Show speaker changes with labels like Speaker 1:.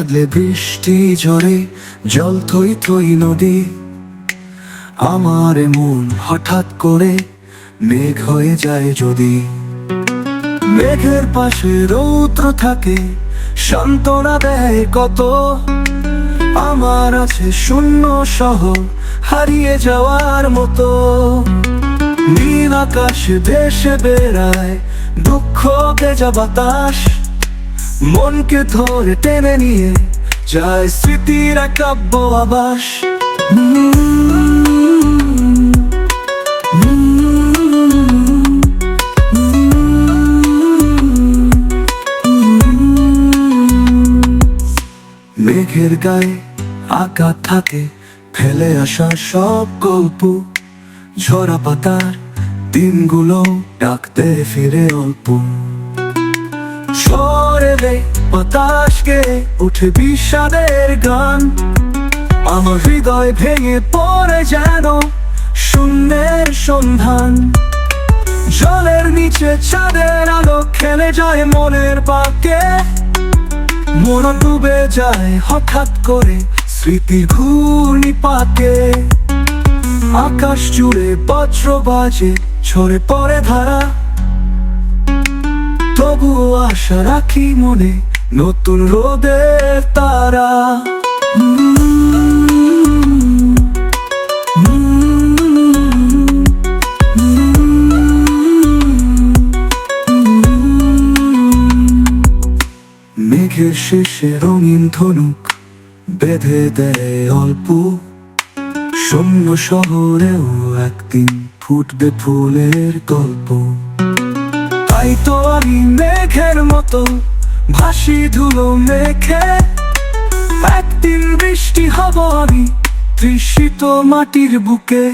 Speaker 1: কাঁদলে বৃষ্টি ঝরে, জল থই থই নদী। আমার মন হঠাৎ করে মেঘ হয়ে যায় যদি। মেঘের পাশে রৌদ্র থাকে, সান্ত্বনা দেয় কত। আমার আছে শূন্য শহর, হারিয়ে যাওয়ার মতো। নীল আকাশে ভেসে বেড়ায় দুঃখ ভেজা বাতাস, মনকে ধরে টেনে নিয়ে যায় স্মৃতির এক কাব্য আবাস। মেঘের গায়ে আঁকা থাকে ফেলে আসা সব গল্প। ঝরা পাতার দিনগুলো ডাকতে ফিরে অল্প। ঝরে বাতাসকে উঠে বিষাদের গান, আমার হৃদয় ভেঙে পড়ে যেন শূন্যের সন্ধান। জলের নিচে চাঁদের আলো খেলে যায় মনের পাকে, মন ডুবে যায় হঠাৎ করে স্মৃতির ঘূর্ণিপাকে। আকাশ জুড়ে বজ্র বাজে, ঝরে পড়ে ধারা, তবুও আশা রাখি মনে নতুন রোদের তারা। মেঘের শেষে রঙিন ধনুক বেঁধে দেয় অল্প। শূন্য শহরেও একদিন ফুটবে ফুলের গল্প। তাই তো আমি মেঘের মতো ভাসি ধুলো মেঘে। একদিন বৃষ্টি হব আমি তৃষিত মাটির বুকে।